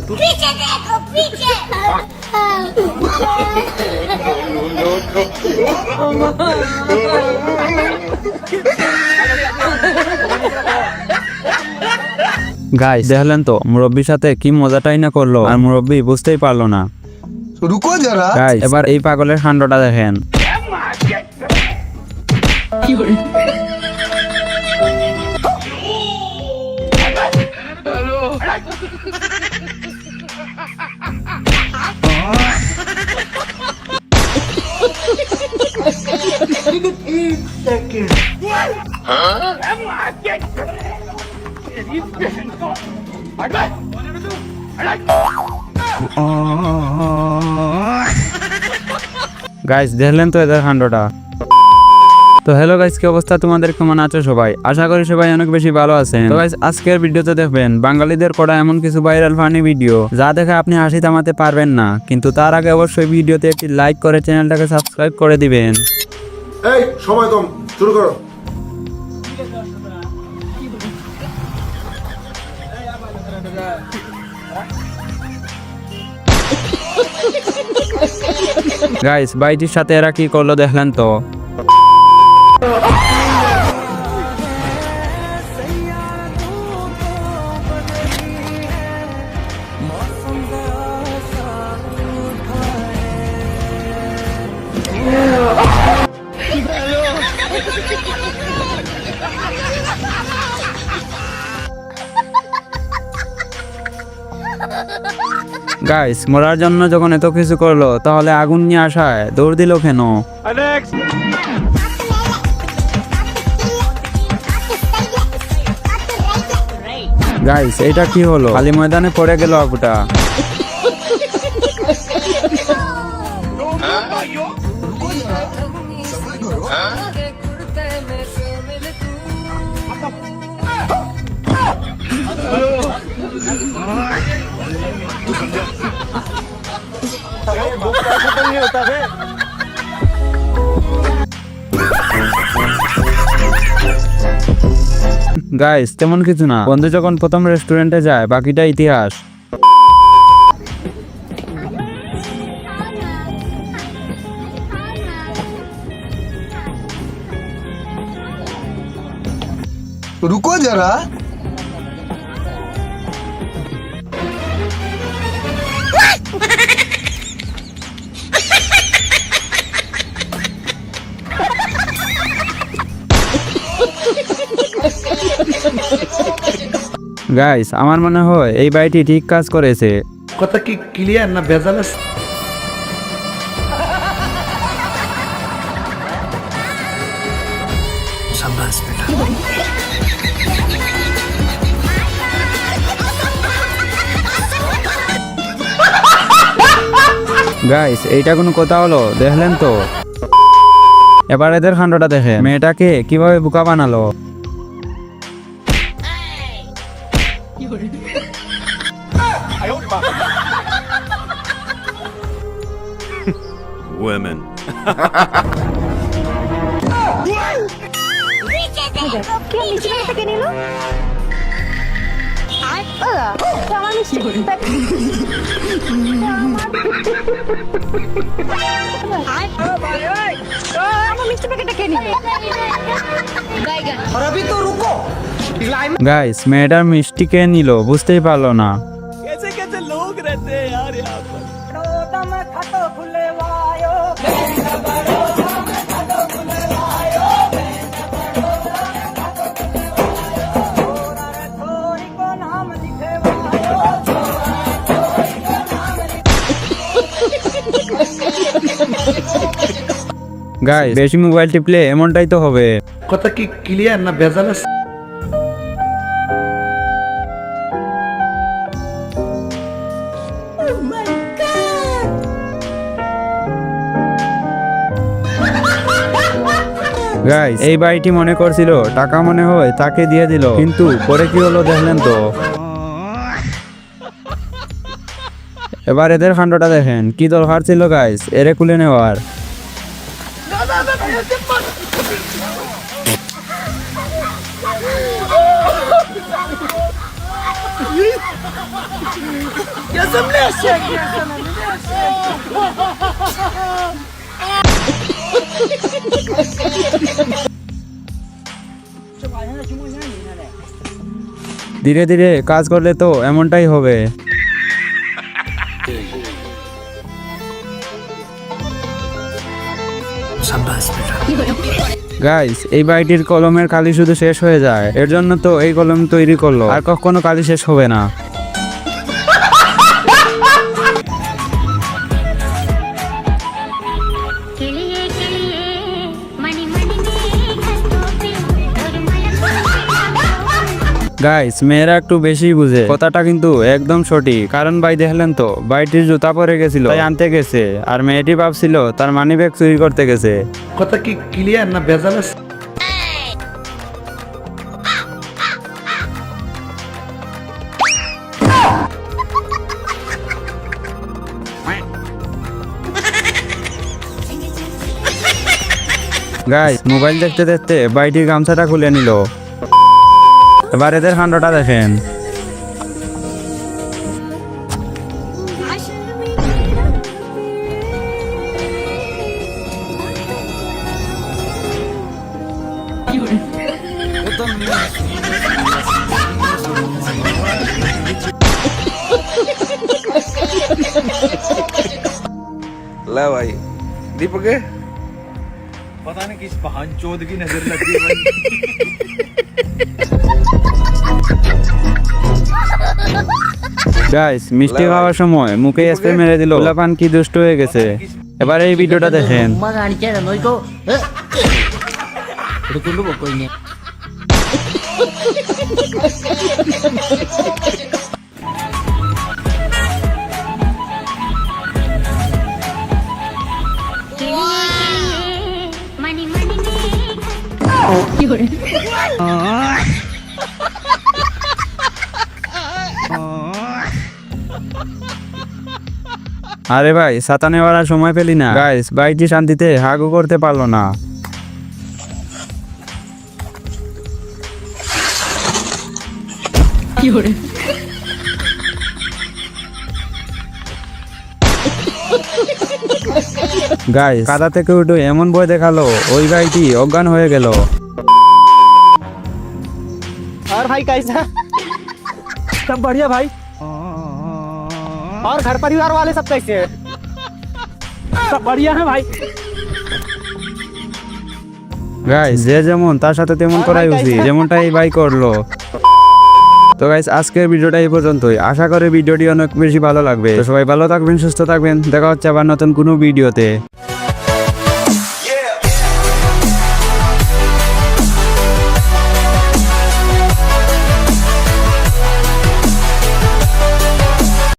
पीछे देखो पीछे গাইস দেখলেন তো মুরব্বির সাথে কি মজাটাই না করলো আর মুরব্বি বুঝতেই পারলো না। रुको जरा। গাইস এবার এই পাগলের কাণ্ডটা দেখেন। গাইস দেখলেন তো এদের কাণ্ডটা। তো হ্যালো গাইস, কি অবস্থা তোমাদের, কেমন আছো সবাই? আশা করি সবাই অনেক বেশি ভালো আছেন। তো গাইস আজকের ভিডিওতে দেখবেন বাঙালিদের করা এমন কিছু ভাইরাল ফানি ভিডিও যা দেখে আপনি হাসি থামাতে পারবেন না, কিন্তু তার আগে অবশ্যই ভিডিওতে একটি লাইক করে চ্যানেলটাকে সাবস্ক্রাইব করে দিবেন। এই সময় কম, শুরু করো। গাইস বাইটির সাথে এরা কি করলো দেখলেন তো। গাইস মরার জন্য যখন এত কিছু করলো তাহলে আগুন নিয়ে আসায় দৌড় দিল কেন? গাইস এটা কি হলো? খালি ময়দানে পড়ে গেল আগুটা। গাইস তেমন কিছু না, বন্ধু যখন প্রথম রেস্টুরেন্টে যায় বাকিটা ইতিহাস। रुको जरा। গাইস আমার মনে হয় এই ভাইটি ঠিক কাজ করেছে। কথা কি ক্লিয়ার না ভেজাল আছে? शाबाश बेटा। গাইস এইটা কোনো কথা হলো? দেখলেন তো। এবার এদের কাণ্ডটা দেখে, মেয়েটাকে কিভাবে বোকা বানালো। Women. पीछे देखो क्या नीचे में থেকে নিল আমার মিষ্টি আমার মিষ্টি প্যাকেটটা কে নিল? और अभी तो रुको। গাইস মেয়েটার মিষ্টি কে নিল বুঝতেই পারলো না। कैसे कैसे लोग रहते हैं यार यहाँ पर। গাইস বেশি মোবাইল টিপলে এমনটাই তো হবে। কথা কি ক্লিয়ার না ভেজাল আছে? গাইস এই ভাইটি মনে করছিল টাকা মনে হয় তাকে দিয়ে দিল, কিন্তু পরে কি হলো দেখলেন তো। এবার এদের কাণ্ডটা দেখেন, কি দরকার ছিল গাইস এরে কুলে নেওয়ার। ধীরে ধীরে কাজ করলে তো এমনটাই হবে। গাইস, এই বাইটির কলমের কালি শুধু শেষ হয়ে যায়, এর জন্য তো এই কলম তৈরি করলো, আর কখনো কালি শেষ হবে না। किलिए किलिए मणि मणि में घंटों पे और मलक গাইস, মেয়েরা একটু বেশি বুঝে, কথাটা কিন্তু একদম সঠিক। কারণ ভাই দেখলেন তো, বাইটির জুতা পরে গেছিল, তাই আনতে গেছে, আর মেয়েটি ভাবছিল তার মানি ব্যাগ চুরি করতে গেছে। কথা কি ক্লিয়ার না ভেজাল আছে? গাইস, মোবাইল দেখতে দেখতে বাইটির গামছাটা খুলে নিল। এবার এদের কাণ্ডটা দেখেন। ला भाई दीपक है पता नहीं किस पहाड़ चौध की नजर लगी है भाई। গাইস, মিষ্টি খাওয়ার সময় মুখে স্প্রে মেরে দিল, পোলাপান কি দুষ্ট হয়ে গেছে। এবার এই ভিডিওটা দেখেন। मणि मणि में আরে ভাই, ছাতা নেওয়ার আর সময় পেলি না। গাইস, বাইটি শান্তিতে হাগু করতে পারলো না। গাইস, কাদা থেকে উঠে এমন ভয় দেখালো, ওই বাইটি অজ্ঞান হয়ে গেল। और भाई कैसा? सब बढ़िया भाई। और घर परिवार वाले सब कैसे हैं? सब बढ़िया है भाई। গাইস, যে যেমন তার সাথে তেমন করাই উচিত, যেমনটা এই ভাই করলো। তো গাইস, আজকের ভিডিওটা এই পর্যন্তই। আশা করি ভিডিওটি অনেক বেশি ভালো লাগবে। তো সবাই ভালো থাকবেন, সুস্থ থাকবেন, দেখা হচ্ছে আবার নতুন কোনো ভিডিওতে।